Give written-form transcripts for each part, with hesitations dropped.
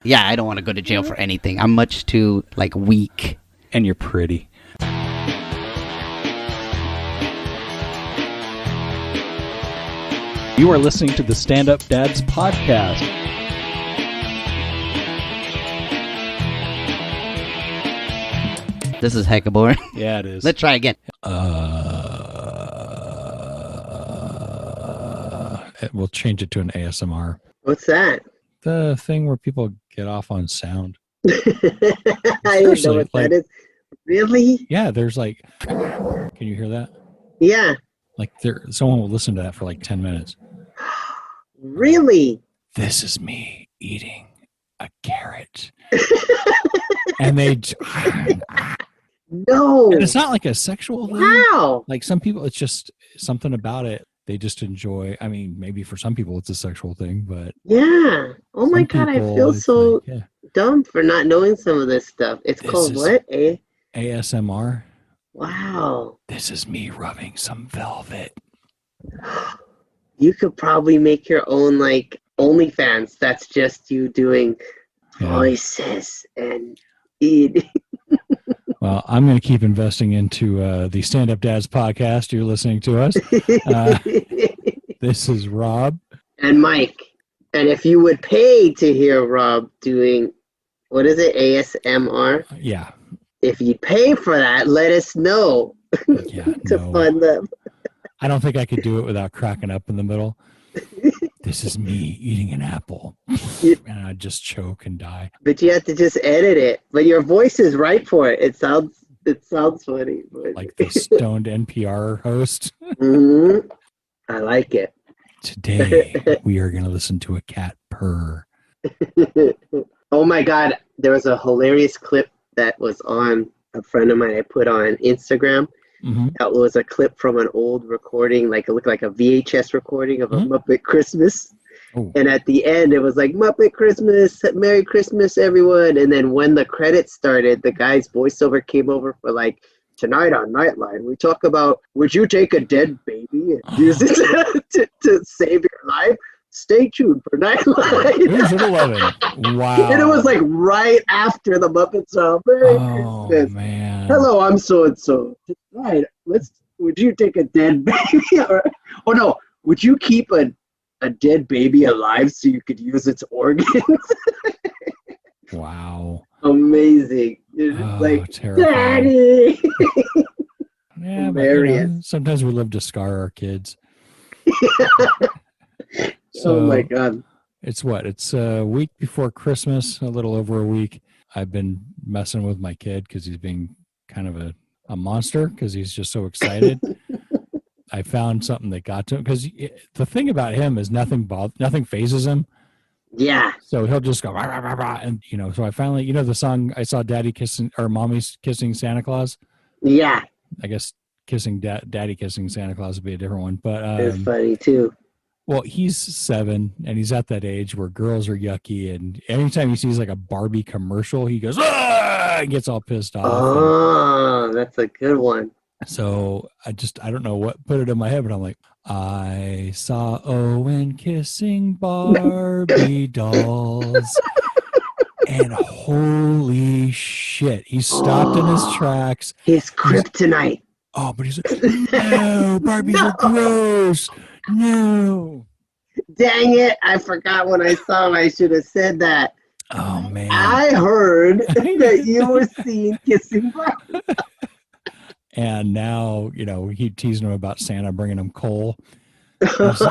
Yeah, I don't want to go to jail for anything. I'm much too, like, weak. And you're pretty. You are listening to the Stand Up Dads podcast. This is hecka boring. Yeah, it is. Let's try again. We'll change it to an ASMR. What's that? The thing where people get off on sound. I don't know what that is. Really? Yeah, there's like, can you hear that? Yeah. Like someone will listen to that for like 10 minutes. Really? This is me eating a carrot. And they... No. And it's not like a sexual thing. Wow. Like some people, it's just something about it. They just enjoy. I mean, maybe for some people it's a sexual thing, but... Yeah. Oh my God, I feel so dumb for not knowing some of this stuff. It's called what? ASMR. Wow. This is me rubbing some velvet. You could probably make your own, like, OnlyFans. That's just you doing voices and eating. Well, I'm going to keep investing into the Stand Up Dads podcast. You're listening to us. This is Rob. And Mike. And if you would pay to hear Rob doing, what is it, ASMR? Yeah. If you pay for that, let us know to fund them. I don't think I could do it without cracking up in the middle. This is me eating an apple. And I'd just choke and die. But you have to just edit it. But your voice is right for it. It sounds funny. But... Like the stoned NPR host. Mm-hmm. I like it. Today, we are going to listen to a cat purr. Oh my God. There was a hilarious clip that was on a friend of mine I put on Instagram. Mm-hmm. That was a clip from an old recording, like it looked like a VHS recording of a Muppet Christmas. Oh. And at the end, it was like, Muppet Christmas, Merry Christmas, everyone. And then when the credits started, the guy's voiceover came over for like, tonight on Nightline, we talk about, would you take a dead baby and use it to save your life? Stay tuned for Nightline. It was at 11. Wow. And it was like right after the Muppet song. Oh, man. Hello, I'm so-and-so. Right. Would you take a dead baby? Would you keep a dead baby alive so you could use its organs? Wow. Amazing. Like, terrifying. Daddy. Yeah, but sometimes we live to scar our kids. So, oh my God. It's a week before Christmas, a little over a week. I've been messing with my kid because he's being kind of a monster because he's just so excited. I found something that got to him because the thing about him is nothing phases him. Yeah. So he'll just go, rah, rah, rah, rah, and so I finally, the song I saw Daddy kissing or Mommy's kissing Santa Claus. Yeah. I guess kissing Daddy kissing Santa Claus would be a different one, but it's funny too. Well, he's 7 and he's at that age where girls are yucky, and anytime he sees like a Barbie commercial, he goes, ah, and gets all pissed off. Oh, that's a good one. So I don't know what put it in my head, but I'm like, I saw Owen kissing Barbie dolls. And holy shit, he stopped in his tracks. His kryptonite. Oh, but he's like, no, Barbies are gross. No. Dang it. I forgot when I saw him. I should have said that. Oh, man. I heard that you were seen kissing Barbie. And now, he teased him about Santa bringing him coal. But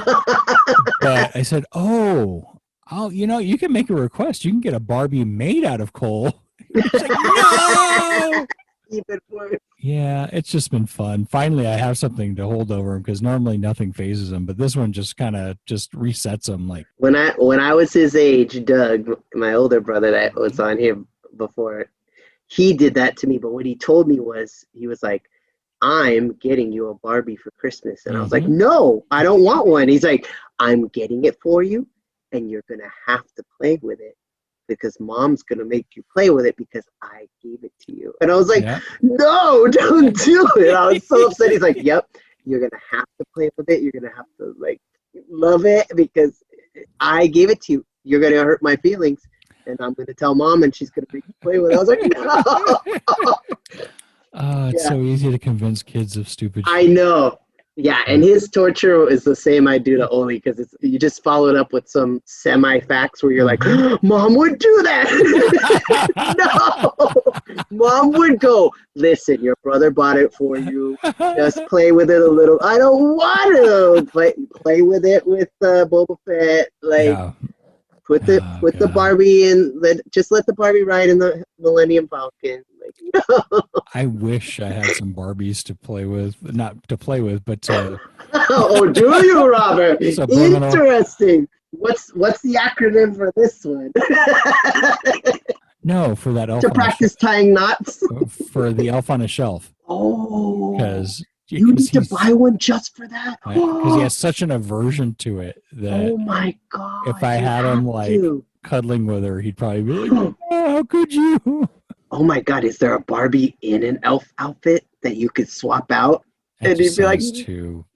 I said, you can make a request. You can get a Barbie made out of coal. He's like, no! Even worse. Yeah, it's just been fun. Finally, I have something to hold over him because normally nothing phases him, but this one just kind of just resets him. Like when I was his age, Doug, my older brother that was on here before, he did that to me. But what he told me was, he was like, I'm getting you a Barbie for Christmas. And I was like, no, I don't want one. He's like, I'm getting it for you, and you're going to have to play with it because Mom's going to make you play with it because I gave it to you. And I was like, no, don't do it. I was so upset. He's like, yep, you're going to have to play with it. You're going to have to, like, love it because I gave it to you. You're going to hurt my feelings. and I'm going to tell mom, and she's going to make me play with it. I was like, no. Oh, it's so easy to convince kids of stupid shit. I know. Yeah, and his torture is the same I do to Oli, because you just follow it up with some semi-facts where you're like, Mom would do that. No, Mom would go, listen, your brother bought it for you. Just play with it a little. I don't want to play with it with Boba Fett. Like, put the Barbie in. Just let the Barbie ride in the Millennium Falcon. Like, no. I wish I had some Barbies to play with. Not to play with, but to... Oh, do you, Robert? Interesting. What's the acronym for this one? No, for that elf to practice tying knots. For the elf on a shelf. Oh, because you need to buy one just for that. Because he has such an aversion to it that. Oh my god! If I had him like cuddling with her, he'd probably be like, "Oh, how could you?" Oh my god! Is there a Barbie in an elf outfit that you could swap out? And he'd be like,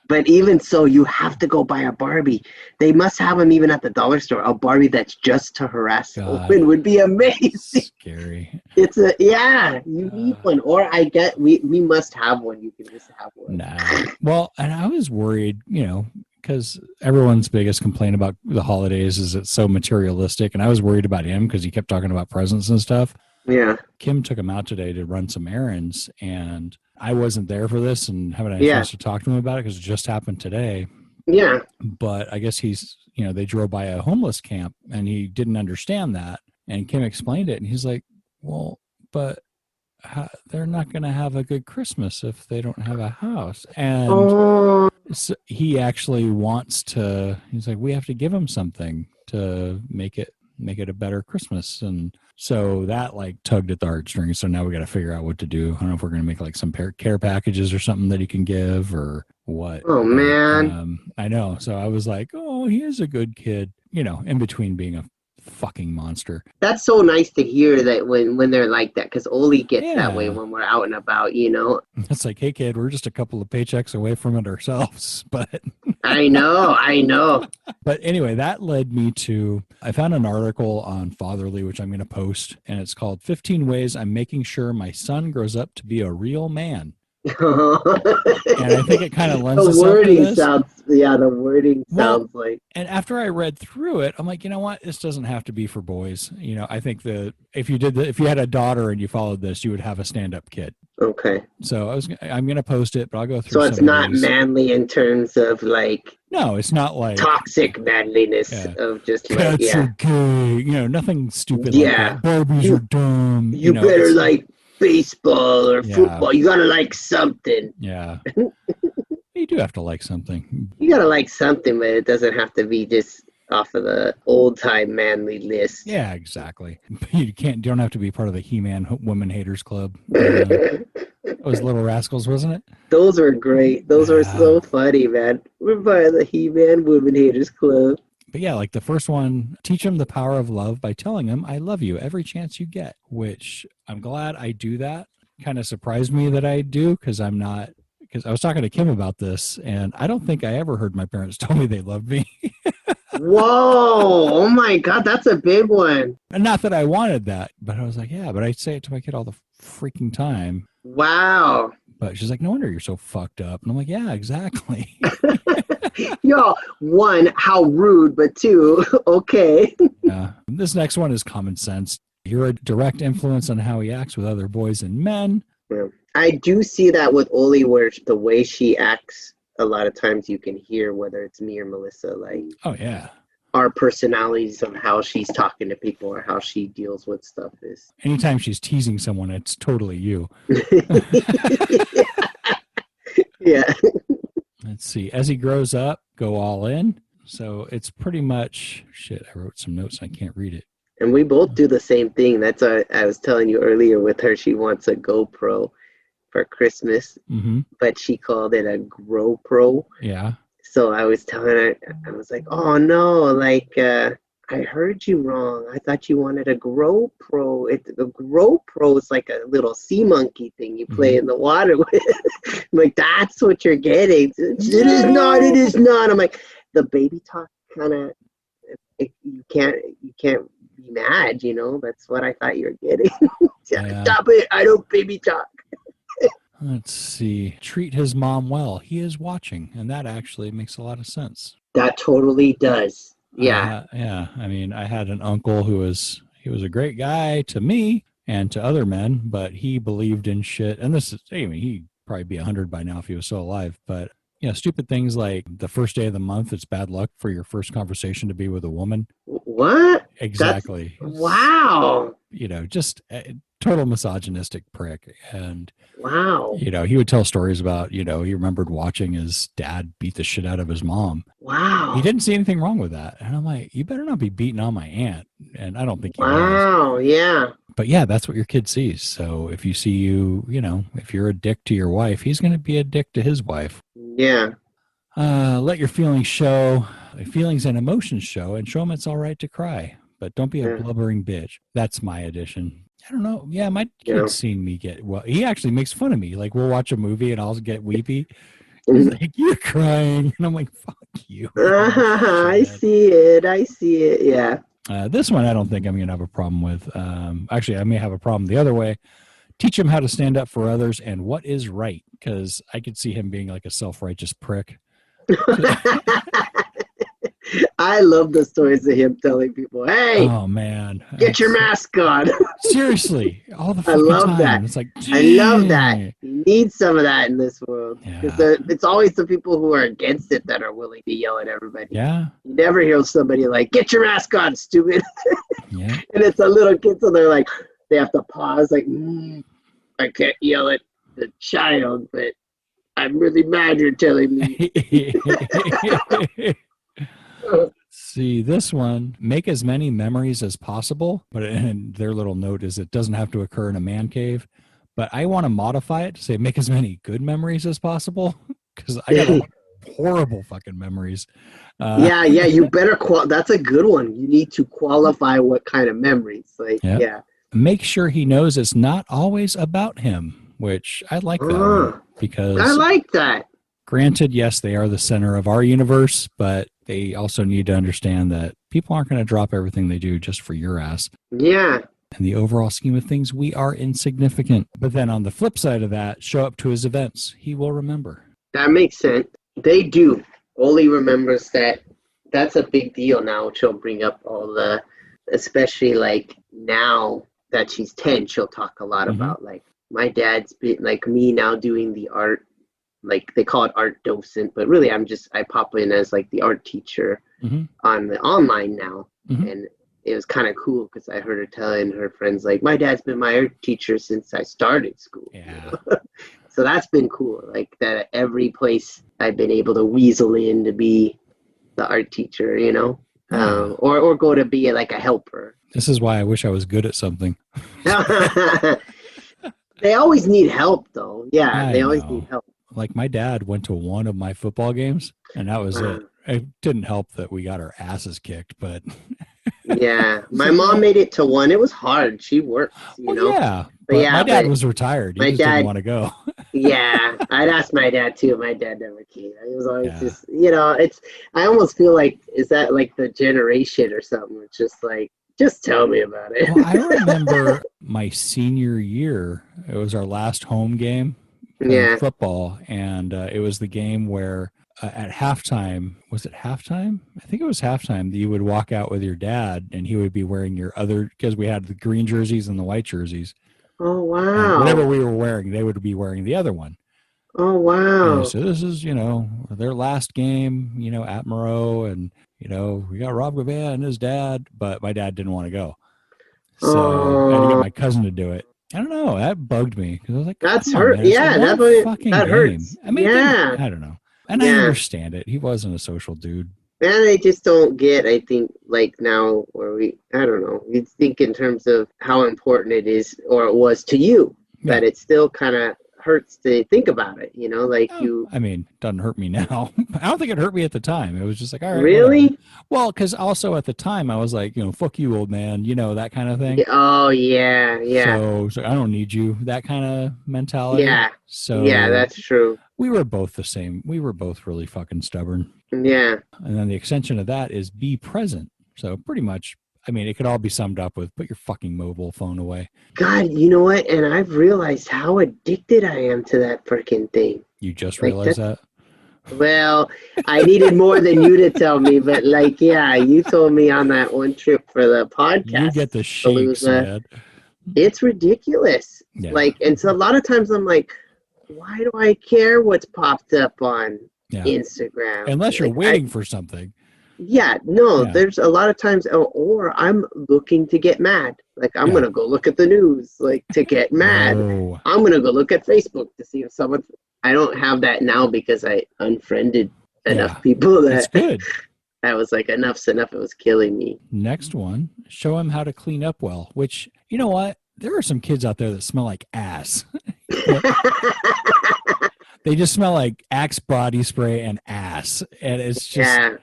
But even so, you have to go buy a Barbie. They must have them even at the dollar store. A Barbie that's just to harass Owen would be amazing. Scary. It's you need one. Or we must have one. You can just have one. Nah. Well, and I was worried, because everyone's biggest complaint about the holidays is it's so materialistic. And I was worried about him because he kept talking about presents and stuff. Yeah. Kim took him out today to run some errands, and I wasn't there for this and haven't had a chance to talk to him about it because it just happened today. Yeah. But I guess he's, they drove by a homeless camp and he didn't understand that. And Kim explained it and he's like, well, but they're not going to have a good Christmas if they don't have a house. And so he actually wants to, he's like, we have to give him something to make it a better Christmas. And so that like tugged at the heartstrings. So now we got to figure out what to do. I don't know if we're going to make like some care packages or something that he can give or what. Oh man. I know. So I was like, oh, he is a good kid, in between being a fucking monster. That's so nice to hear that when they're like that, because Oli gets that way when we're out and about, It's like, hey kid, we're just a couple of paychecks away from it ourselves, but I know. But anyway, that led me to, I found an article on Fatherly, which I'm going to post, and it's called 15 Ways I'm Making Sure My Son Grows Up to Be a Real Man. And I think it kind of lends the itself wording to this. The wording sounds like. And after I read through it, I'm like, you know what? This doesn't have to be for boys. I think that if you had a daughter and you followed this, you would have a stand-up kid. Okay. So I'm going to post it, but I'll go through. So it's not manly in terms of like. No, it's not like toxic manliness of just like cats are gay. Nothing stupid. Yeah. Like that. Barbies are dumb. You better like baseball or football. You gotta like something. Yeah. You do have to like something. You gotta like something, but it doesn't have to be just off of the old time manly list. Yeah, exactly. You don't have to be part of the He-Man Women Haters Club. Those Little Rascals, wasn't it? Those were great. Those were so funny, man. We're part of the He-Man Women Haters Club. But yeah, like the first one, teach him the power of love by telling him, I love you every chance you get, which I'm glad I do that. Kind of surprised me that I do because I was talking to Kim about this and I don't think I ever heard my parents tell me they loved me. Whoa. Oh my God. That's a big one. And not that I wanted that, but I was like, yeah, but I say it to my kid all the freaking time. Wow. But she's like, no wonder you're so fucked up. And I'm like, yeah, exactly. Yo, one, how rude, but two, okay. Yeah. This next one is common sense. You're a direct influence on how he acts with other boys and men. Yeah. I do see that with Oli, where the way she acts, a lot of times you can hear whether it's me or Melissa, like, oh yeah, our personalities of how she's talking to people or how she deals with stuff is. Anytime she's teasing someone, it's totally you. Yeah. Let's see. As he grows up, go all in. So it's pretty much, shit, I wrote some notes. I can't read it. And we both do the same thing. That's what I was telling you earlier with her. She wants a GoPro for Christmas, but she called it a GoPro. Yeah. So I was telling her, I was like, oh no, like, I heard you wrong. I thought you wanted a GoPro. A GoPro is like a little sea monkey thing you play in the water with. I'm like, that's what you're getting. It is not. I'm like, the baby talk kind of, you can't be mad, you know? That's what I thought you were getting. Yeah. Stop it. I don't baby talk. Let's see. Treat his mom well. He is watching, and that actually makes a lot of sense. That totally does. Yeah. Yeah. I mean, I had an uncle he was a great guy to me and to other men, but he believed in shit. And he'd probably be 100 by now if he was still alive. But, stupid things like the first day of the month, it's bad luck for your first conversation to be with a woman. What? Exactly. Wow. Just a total misogynistic prick. And, wow. He would tell stories about, he remembered watching his dad beat the shit out of his mom. Wow. He didn't see anything wrong with that. And I'm like, you better not be beating on my aunt. And I don't think he was. Wow, yeah. But yeah, that's what your kid sees. So if you see if you're a dick to your wife, he's going to be a dick to his wife. Yeah. Let your feelings show, feelings and emotions show, and show them it's all right to cry. But don't be a blubbering bitch. That's my addition. I don't know. Yeah, my kid's seen me he actually makes fun of me. Like, we'll watch a movie and I'll get weepy. He's like, you're crying. And I'm like, fuck you. I see it. Yeah. This one I don't think I'm going to have a problem with. Actually, I may have a problem the other way. Teach him how to stand up for others and what is right. Because I could see him being like a self-righteous prick. I love the stories of him telling people, hey, oh man, get your mask on. Seriously, all the fucking I love time. that. It's like, I love that. You need some of that in this world. Because it's always the people who are against it that are willing to yell at everybody. Yeah. You never hear somebody like, get your mask on, stupid. Yeah. And it's a little kid, so they're like, they have to pause, like, I can't yell at the child, but I'm really mad you're telling me. See, this one, make as many memories as possible. And their little note is it doesn't have to occur in a man cave. But I want to modify it to say make as many good memories as possible. Because I got a lot of horrible fucking memories. Yeah, you better that's a good one. You need to qualify what kind of memories. Like, yeah. Make sure he knows it's not always about him, which I like that one, because I like that. Granted, yes, they are the center of our universe, but they also need to understand that people aren't going to drop everything they do just for your ass. Yeah. In the overall scheme of things, we are insignificant. But then on the flip side of that, show up to his events. He will remember. That makes sense. They do. Oli remembers that. That's a big deal now. She'll bring up especially like now that she's 10, she'll talk a lot about like my dad's been like me now doing the art. Like they call it art docent, but really I pop in as like the art teacher on the online now. And it was kind of cool because I heard her telling her friends like, my dad's been my art teacher since I started school. Yeah. So that's been cool. Like that at every place I've been able to weasel in to be the art teacher, or go to be like a helper. This is why I wish I was good at something. They always need help though. Yeah, they always need help. Like my dad went to one of my football games and that was it. It didn't help that we got our asses kicked, but yeah, my mom made it to one. It was hard. She worked, Yeah, but my dad was retired. He just didn't want to go. Yeah, I'd ask my dad too. My dad never came. It was always just, I almost feel like, is that like the generation or something? It's just like, just tell me about it. Well, I remember my senior year. It was our last home game. Football, and it was the game where at halftime, was it halftime? I think it was halftime that you would walk out with your dad and he would be wearing your other, because we had the green jerseys and the white jerseys. Oh, wow. And whatever we were wearing, they would be wearing the other one. Oh, wow. And so this is, their last game, at Moreau, and, we got Rob Gouvet and his dad, but my dad didn't want to go. So I had to get my cousin to do it. I don't know. That bugged me because I was like, "That's hurt." Yeah, that hurts. I mean, I don't know, and I understand it. He wasn't a social dude. And they just don't get. I think like now, I don't know. You think in terms of how important it is, or it was to you, that it still kind of hurts to think about it. I mean, it doesn't hurt me now. I don't think it hurt me at the time. It was just like, all right. Really? Whatever. Well, because also at the time I was like, fuck you, old man, that kind of thing. Oh yeah, yeah. So I don't need you. That kind of mentality. Yeah. So yeah, that's true. We were both the same. We were both really fucking stubborn. Yeah. And then the extension of that is be present. So pretty much I mean, it could all be summed up with put your fucking mobile phone away. God, you know what? And I've realized how addicted I am to that freaking thing. You just realized that? Well, I needed more than you to tell me, but like, yeah, you told me on that one trip for the podcast. You get the shakes, man. It's ridiculous. Yeah. Like, and so a lot of times I'm like, why do I care what's popped up on Instagram? Unless you're like, waiting for something. Yeah, no, there's a lot of times, or I'm looking to get mad. Like, I'm going to go look at the news, like, to get mad. Oh. I'm going to go look at Facebook to see if someone, I don't have that now because I unfriended enough people that That's good. I was like, enough's enough. It was killing me. Next one, show him how to clean up well, which, you know what? There are some kids out there that smell like ass. They just smell like Axe body spray and ass. And it's just,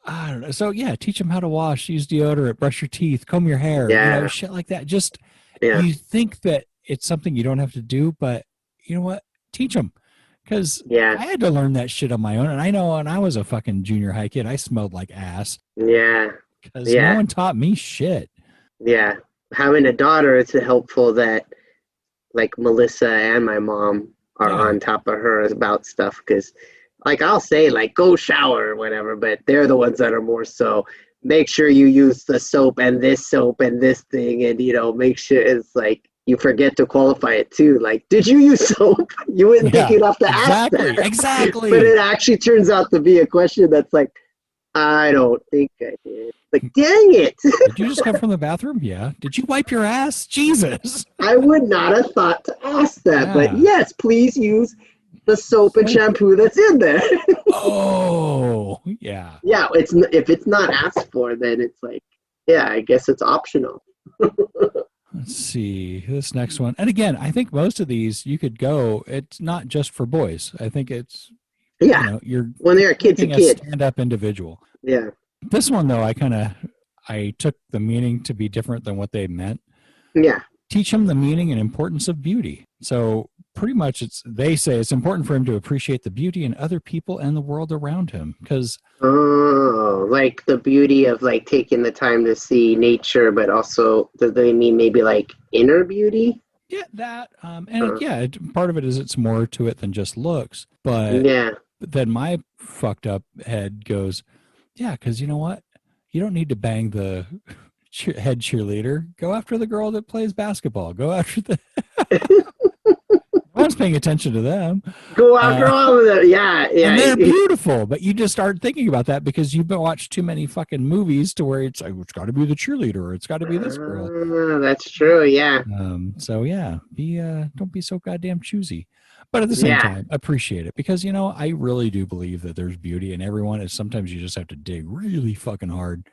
I don't know. So, teach them how to wash, use deodorant, brush your teeth, comb your hair, you know, shit like that. Just, you think that it's something you don't have to do, but you know what? Teach them. Because I had to learn that shit on my own. And I know when I was a fucking junior high kid, I smelled like ass. Yeah. Because no one taught me shit. Yeah. Having a daughter, it's helpful that, like, Melissa and my mom are on top of her about stuff. Because, like, I'll say, like, go shower or whatever, but they're the ones that are more so, make sure you use the soap and this thing. And, you know, make sure it's like, you forget to qualify it too. Like, did you use soap? You wouldn't think you'd have to ask that. Exactly. But it actually turns out to be a question that's like, I don't think I did. Like, dang it. Did you just come from the bathroom? Yeah. Did you wipe your ass? Jesus. I would not have thought to ask that. But yes, please use the soap and shampoo that's in there. Oh, yeah. Yeah, if it's not asked for, then it's like, I guess it's optional. Let's see this next one. And again, I think most of these you could go, it's not just for boys. I think it's, you know, you're when they're a kid's a kid. Stand-up individual. Yeah. This one, though, I took the meaning to be different than what they meant. Yeah. Teach him the meaning and importance of beauty. So pretty much they say it's important for him to appreciate the beauty in other people and the world around him. Because like the beauty of like taking the time to see nature, but also do they mean maybe like inner beauty? Yeah, that part of it is it's more to it than just looks. But then my fucked up head goes, because you know what? You don't need to bang the head cheerleader. Go after the girl that plays basketball. Go after the. I was paying attention to them. Go after all of them. Yeah. And they're beautiful, but you just start thinking about that because you've been watched too many fucking movies to where it's like, it's got to be the cheerleader or it's got to be this girl. That's true. Yeah. So don't be so goddamn choosy. But at the same time, appreciate it because, you know, I really do believe that there's beauty in everyone. And sometimes you just have to dig really fucking hard.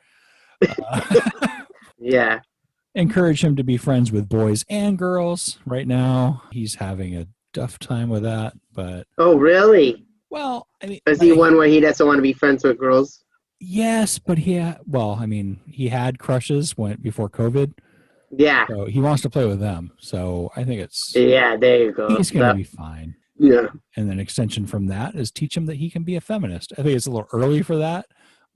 Encourage him to be friends with boys and girls. Right now, he's having a tough time with that. But oh, really? Well, I mean, is he one where he doesn't want to be friends with girls? Yes, but he had crushes before COVID. Yeah. So he wants to play with them. So I think it's there you go. He's gonna be fine. Yeah. And then extension from that is teach him that he can be a feminist. I think it's a little early for that,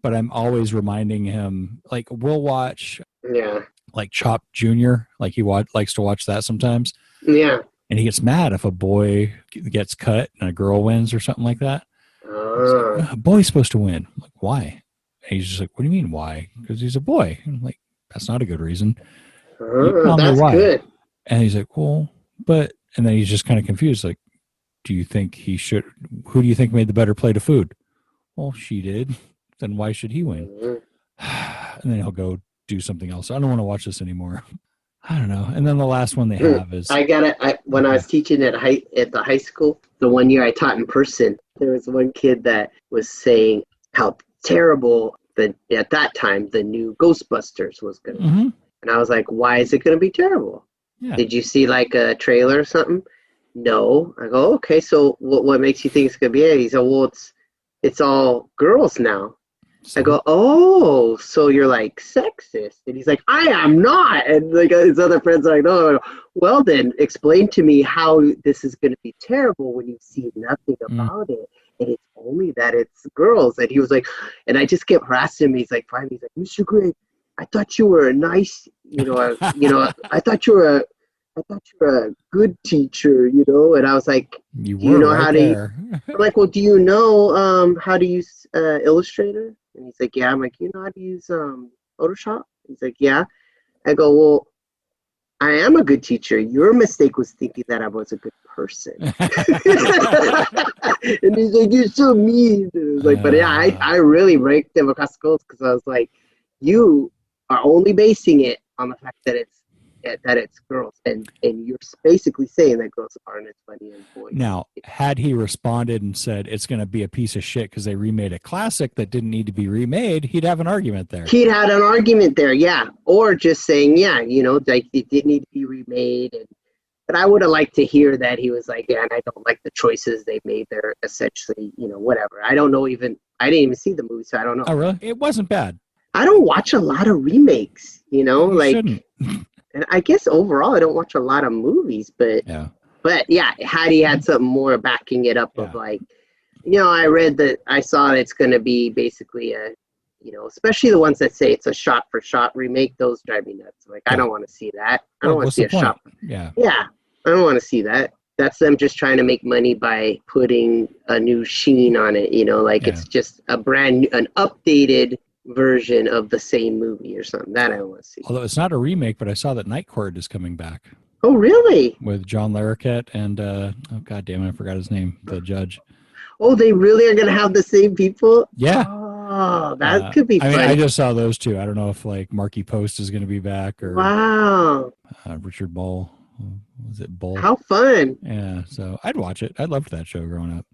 but I'm always reminding him. Like we'll watch. Yeah. Like Chop Jr. Like he likes to watch that sometimes. Yeah. And he gets mad if a boy gets cut and a girl wins or something like that. Like, a boy's supposed to win. I'm like, why? And he's just like, what do you mean why? Because he's a boy. And I'm like, that's not a good reason. That's good. And he's like, well, but, and then he's just kind of confused. Like, do you think who do you think made the better plate of food? Well, she did. Then why should he win? And then he'll go do something else. I don't want to watch this anymore. I don't know. And then the last one they have is when I was teaching at the high school, the one year I taught in person, there was one kid that was saying how terrible at that time the new Ghostbusters was going to be. And I was like, why is it going to be terrible? Yeah. Did you see like a trailer or something? No. I go, okay, so what makes you think it's going to be it? He said, well, it's all girls now. I go, oh, so you're like sexist. And he's like, I am not. And like his other friends are like, no. Well, then explain to me how this is going to be terrible when you see nothing about it. And it's only that it's girls. And he was like, and I just kept harassing him. He's like, finally, he's like, Mr. Gray, I thought you were a nice, I thought you were a good teacher, And I was like, You do you were know right how to? there. I'm like, well, do you know how to use Illustrator? And he's like, yeah. I'm like, you know how to use Photoshop? He's like, yeah. I go, well, I am a good teacher. Your mistake was thinking that I was a good person. And he's like, you're so mean. And I was like, but yeah, I really raked him across the coals because I was like, you are only basing it on the fact that it's girls, and you're basically saying that girls aren't as funny as boys. Now, had he responded and said it's going to be a piece of shit because they remade a classic that didn't need to be remade, he'd have an argument there. He'd had an argument there, yeah. Or just saying, yeah, like it didn't need to be remade. But I would have liked to hear that he was like, yeah, and I don't like the choices they made. They're essentially, whatever. I don't know I didn't even see the movie, so I don't know. Oh, really? It wasn't bad. I don't watch a lot of remakes, You like. Shouldn't. And I guess overall, I don't watch a lot of movies, but yeah, had he had something more backing it up of like, I saw it's going to be basically especially the ones that say it's a shot for shot remake. Those drive me nuts. Like, I don't want to see that. I don't want to see a shot. Yeah. I don't want to see that. That's them just trying to make money by putting a new sheen on it. It's just an updated version of the same movie or something. That I don't want to see. Although it's not a remake, but I saw that Night Court is coming back. Oh, really? With John Larroquette and god damn it, I forgot his name, the judge. Oh, they really are going to have the same people? Yeah. Oh, that could be fun. I just saw those two. I don't know if like Marky Post is going to be back or wow. Richard Bull. Was it Bull? How fun. Yeah, so I'd watch it. I loved that show growing up.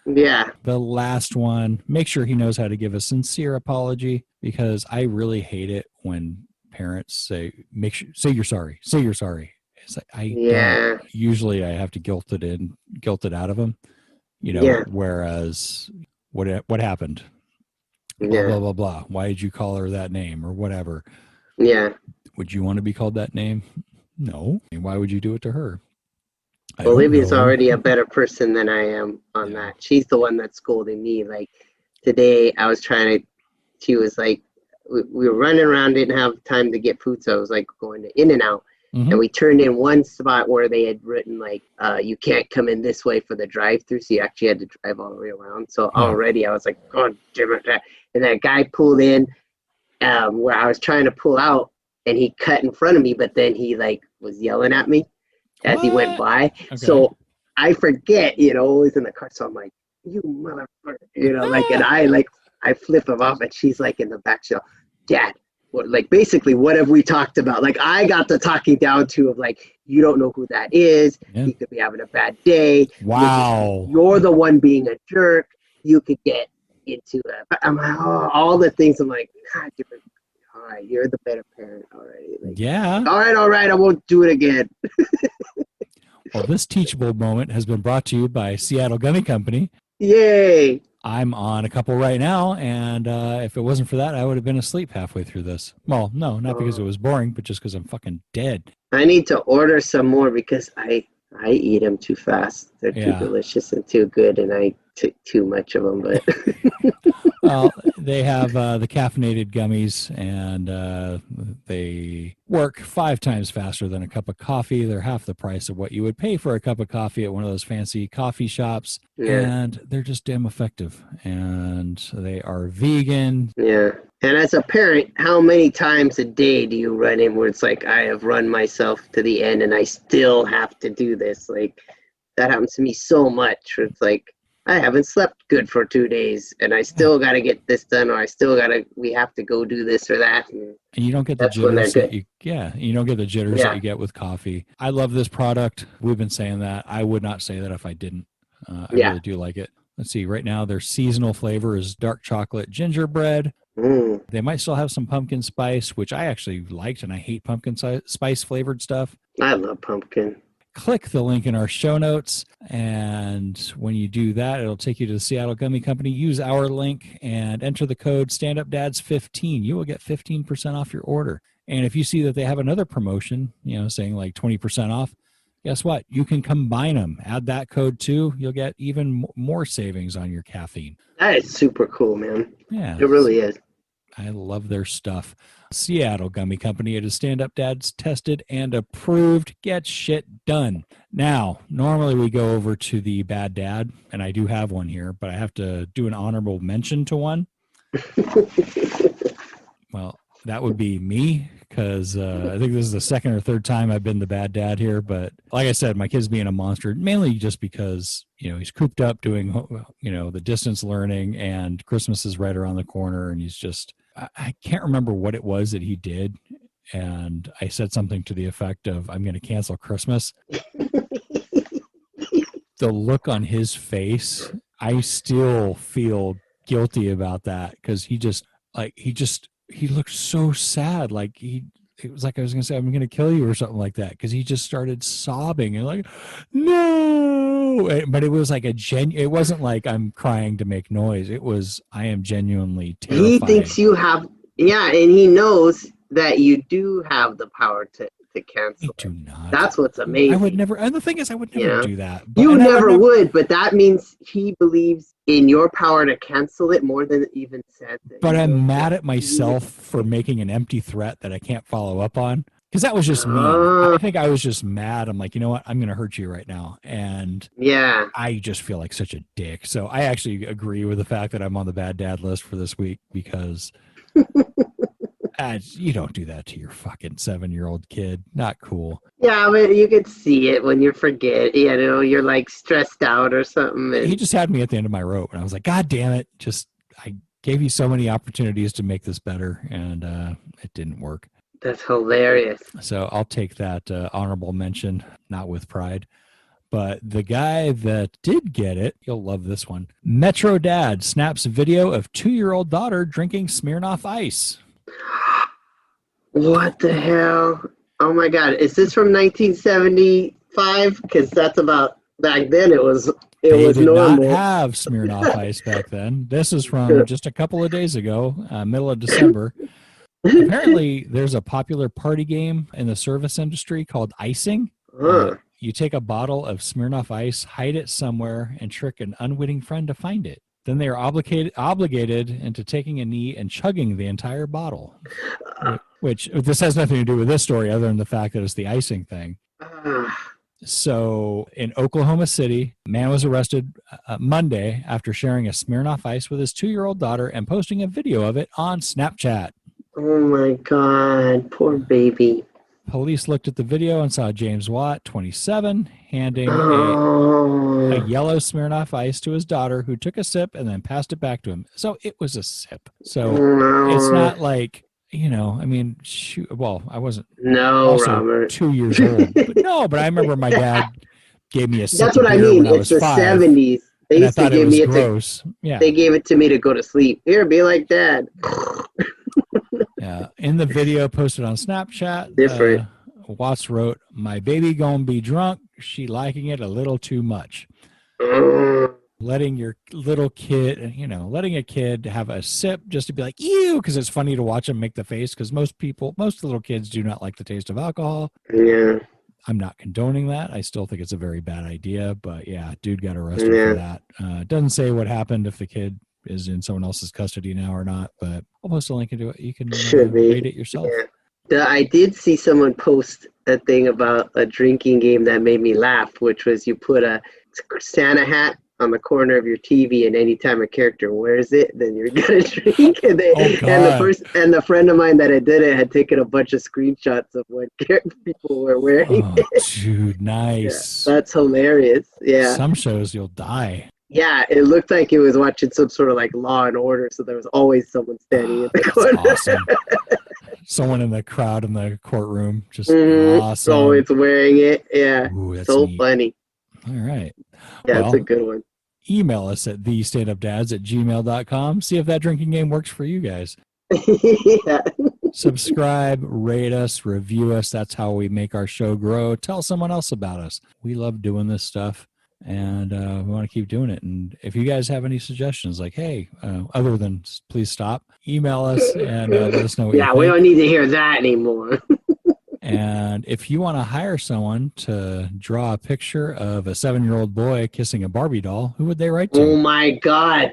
Yeah. The last one, make sure he knows how to give a sincere apology, because I really hate it when parents say you're sorry. Say you're sorry. It's like don't. Usually I have to guilt it out of them. Whereas what happened? Blah, blah, blah, blah. Why did you call her that name or whatever? Yeah. Would you want to be called that name? No. Why would you do it to her? Olivia's already a better person than I am on that. She's the one that's scolding me. Like today she was like, we were running around, didn't have time to get food. So I was like going to In-N-Out. Mm-hmm. And we turned in one spot where they had written like, you can't come in this way for the drive-through. So you actually had to drive all the way around. So already I was like, oh, damn it. And that guy pulled in where I was trying to pull out, and he cut in front of me, but then he like was yelling at me as he went by. Okay. So I forget, always in the car. So I'm like, you motherfucker, and I flip him off, and she's like in the back. She's like, Dad, basically, what have we talked about? Like, I got the talking down to of like, you don't know who that is. Yeah. He could be having a bad day. Wow. You're the one being a jerk. You could get into it. I'm like, all the things. I'm like, God, all right, you're the better parent already. Like, yeah. All right, I won't do it again. Well, this teachable moment has been brought to you by Seattle Gummy Company. Yay. I'm on a couple right now, and if it wasn't for that, I would have been asleep halfway through this. Well, no, not because it was boring, but just because I'm fucking dead. I need to order some more because I eat them too fast. They're too delicious and too good, and I took too much of them. But well, they have the caffeinated gummies, and they work 5 times faster than a cup of coffee. They're half the price of what you would pay for a cup of coffee at one of those fancy coffee shops, and they're just damn effective. And they are vegan. Yeah. And as a parent, how many times a day do you run in where it's like, I have run myself to the end and I still have to do this? Like, that happens to me so much. Where it's like, I haven't slept good for 2 days and I still got to get this done, or we have to go do this or that. And you don't get the jitters you don't get the jitters that you get with coffee. I love this product. We've been saying that. I would not say that if I didn't. I really do like it. Let's see. Right now, their seasonal flavor is dark chocolate gingerbread. They might still have some pumpkin spice, which I actually liked, and I hate pumpkin spice flavored stuff. I love pumpkin. Click the link in our show notes, and when you do that, it'll take you to the Seattle Gummy Company. Use our link and enter the code StandUpDads15. You will get 15% off your order. And if you see that they have another promotion, saying like 20% off, guess what? You can combine them. Add that code too. You'll get even more savings on your caffeine. That is super cool, man. Yeah. It really is. I love their stuff. Seattle Gummy Company. It is stand-up dads tested and approved. Get shit done. Now, normally we go over to the bad dad, and I do have one here, but I have to do an honorable mention to one. Well, that would be me, because I think this is the second or third time I've been the bad dad here. But like I said, my kid's being a monster, mainly just because, he's cooped up doing, the distance learning, and Christmas is right around the corner, and he's just, I can't remember what it was that he did. And I said something to the effect of, I'm going to cancel Christmas. The look on his face, I still feel guilty about that, because he looked so sad. It was like I was going to say, I'm going to kill you or something like that, because he just started sobbing and like, no. But it was like it wasn't like I'm crying to make noise. It was, I am genuinely terrified. He thinks you have, and he knows that you do have the power to cancel. I do not. That's what's amazing. I would never, and the thing is, I would never do that. But, you never would, but that means he believes in your power to cancel it more than even said that. But I'm mad at myself for making an empty threat that I can't follow up on, because that was just me. I think I was just mad. I'm like, you know what? I'm going to hurt you right now. And I just feel like such a dick. So I actually agree with the fact that I'm on the bad dad list for this week, because you don't do that to your fucking 7-year-old kid. Not cool. Yeah, but you could see it when you forget, you're like stressed out or something. He just had me at the end of my rope, and I was like, God damn it. I gave you so many opportunities to make this better, and it didn't work. That's hilarious. So I'll take that honorable mention, not with pride. But the guy that did get it, you'll love this one. Metro Dad snaps video of 2-year-old daughter drinking Smirnoff Ice. What the hell? Oh my God. Is this from 1975? Because that's about, back then it was normal. They did not have Smirnoff Ice back then. This is from just a couple of days ago, middle of December. Apparently, there's a popular party game in the service industry called icing. You take a bottle of Smirnoff Ice, hide it somewhere, and trick an unwitting friend to find it. Then they are obligated into taking a knee and chugging the entire bottle. Which, this has nothing to do with this story other than the fact that it's the icing thing. So in Oklahoma City, a man was arrested Monday after sharing a Smirnoff Ice with his 2-year-old daughter and posting a video of it on Snapchat. Oh my God, poor baby. Police looked at the video and saw James Watt, 27, handing a yellow Smirnoff Ice to his daughter, who took a sip and then passed it back to him. So it was a sip. So it's not like, I mean, I wasn't Robert. 2 years old. But I remember my dad gave me a sip. That's what I mean. It's the 70s. They used to give me it gross. They gave it to me to go to sleep. Here, be like Dad. Yeah. In the video posted on Snapchat, different. Watts wrote, "My baby gonna be drunk. She liking it a little too much." Letting your little kid, letting a kid have a sip just to be like, ew, because it's funny to watch them make the face, because most little kids do not like the taste of alcohol. Yeah. I'm not condoning that. I still think it's a very bad idea, but yeah, dude got arrested for that. It doesn't say what happened, if the kid is in someone else's custody now or not, but I'll post a link into it. You can read it yourself. Yeah. I did see someone post a thing about a drinking game that made me laugh, which was you put a Santa hat on the corner of your TV, and anytime a character wears it, then you're gonna drink. And the friend of mine that I did it had taken a bunch of screenshots of what people were wearing. Oh, dude, nice. Yeah, that's hilarious. Yeah. Some shows you'll die. Yeah, it looked like it was watching some sort of like Law and Order, so there was always someone standing in the corner. Awesome. Someone in the crowd in the courtroom, just awesome. Always wearing it. Yeah. Ooh, that's so neat. Funny. All right. Yeah, it's a good one. Email us at thestandupdads@gmail.com. See if that drinking game works for you guys. Yeah. Subscribe, rate us, review us. That's how we make our show grow. Tell someone else about us. We love doing this stuff, and we want to keep doing it. And if you guys have any suggestions, like, hey, other than please stop, email us and let us know what you think. Yeah, we don't need to hear that anymore. And if you want to hire someone to draw a picture of a 7-year-old boy kissing a Barbie doll, who would they write to? Oh my God.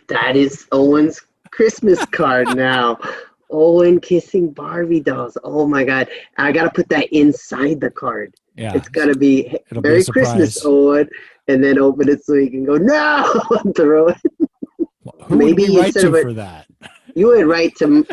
That is Owen's Christmas card now. Owen kissing Barbie dolls. Oh my God. I got to put that inside the card. Yeah. It's got to be Merry Christmas, Owen. And then open it so you can go, no! And throw it. Well, who would we write to for that? You would write to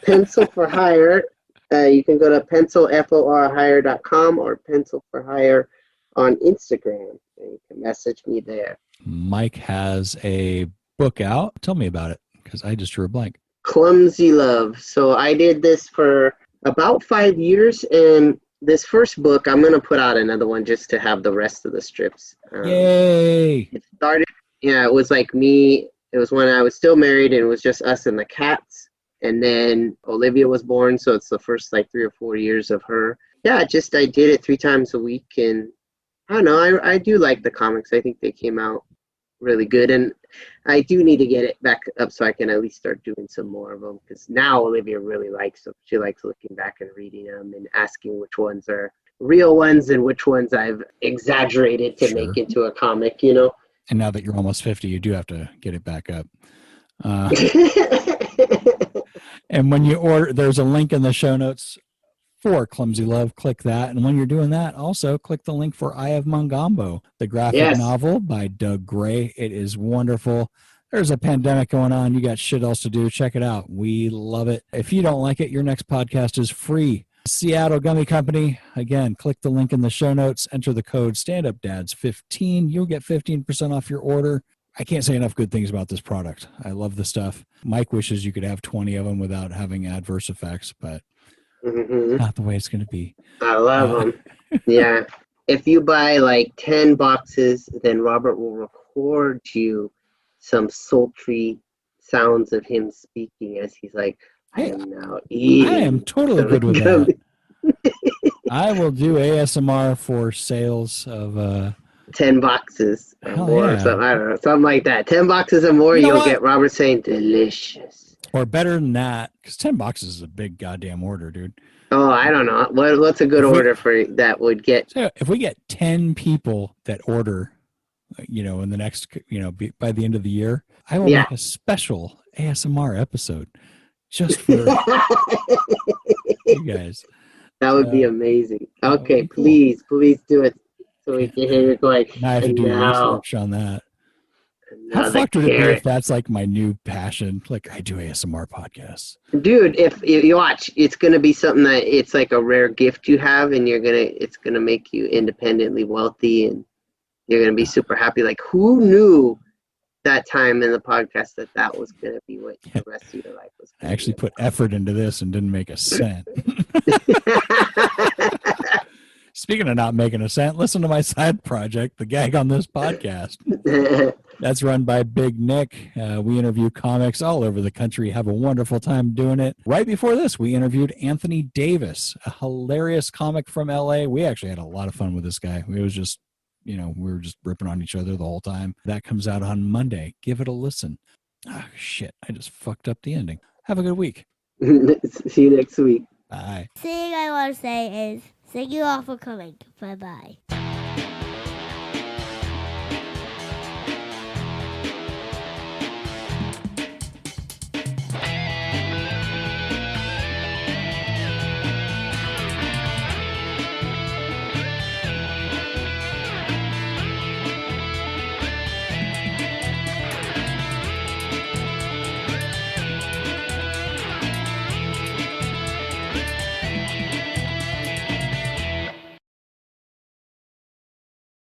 Pencil for Hire. You can go to pencilforhire.com or Pencil for Hire on Instagram. And you can message me there. Mike has a book out. Tell me about it, because I just drew a blank. Clumsy Love. So I did this for about 5 years, and this first book, I'm going to put out another one just to have the rest of the strips. Yay! It started, it was like me. It was when I was still married, and it was just us and the cats. And then Olivia was born, so it's the first like 3 or 4 years of her. Yeah, I did it 3 times a week, and I don't know, I do like the comics. I think they came out really good, and I do need to get it back up so I can at least start doing some more of them, because now Olivia really likes them. She likes looking back and reading them and asking which ones are real ones and which ones I've exaggerated to make into a comic, you know. And now that you're almost 50, you do have to get it back up. And when you order, there's a link in the show notes for Clumsy Love. Click that. And when you're doing that, also click the link for Eye of Mongombo, the graphic novel by Doug Gray. It is wonderful. There's a pandemic going on. You got shit else to do. Check it out. We love it. If you don't like it, your next podcast is free. Seattle Gummy Company. Again, click the link in the show notes. Enter the code StandUpDads15. You'll get 15% off your order. I can't say enough good things about this product. I love the stuff. Mike wishes you could have 20 of them without having adverse effects, but not the way it's going to be. I love them. Yeah. If you buy like 10 boxes, then Robert will record you some sultry sounds of him speaking as he's like, I am now eating. I am totally good with that. I will do ASMR for sales of 10 boxes or more, yeah. or something. I don't know, something like that. 10 boxes or more, you'll get Robert saying delicious. Or better than that, because 10 boxes is a big goddamn order, dude. Oh, I don't know. What's a good order for that would get? So if we get 10 people that order, in the next, by the end of the year, I will make a special ASMR episode just for you guys. That would be amazing. Okay, cool. Please do it so we can hear you going. Now I have to do research on that. How fucked would it be if that's like my new passion? Like I do ASMR podcasts. Dude, if you watch, it's gonna be something that it's like a rare gift you have, and it's gonna make you independently wealthy, and you're gonna be super happy. Like who knew that time in the podcast that was gonna be what the rest of your life was gonna I actually put effort into this and didn't make a cent. Speaking of not making a cent, listen to my side project, The Gag on This Podcast. That's run by Big Nick. We interview comics all over the country. Have a wonderful time doing it. Right before this, we interviewed Anthony Davis, a hilarious comic from LA. We actually had a lot of fun with this guy. It was just, we were just ripping on each other the whole time. That comes out on Monday. Give it a listen. Oh, shit. I just fucked up the ending. Have a good week. See you next week. Bye. The thing I want to say is thank you all for coming. Bye-bye.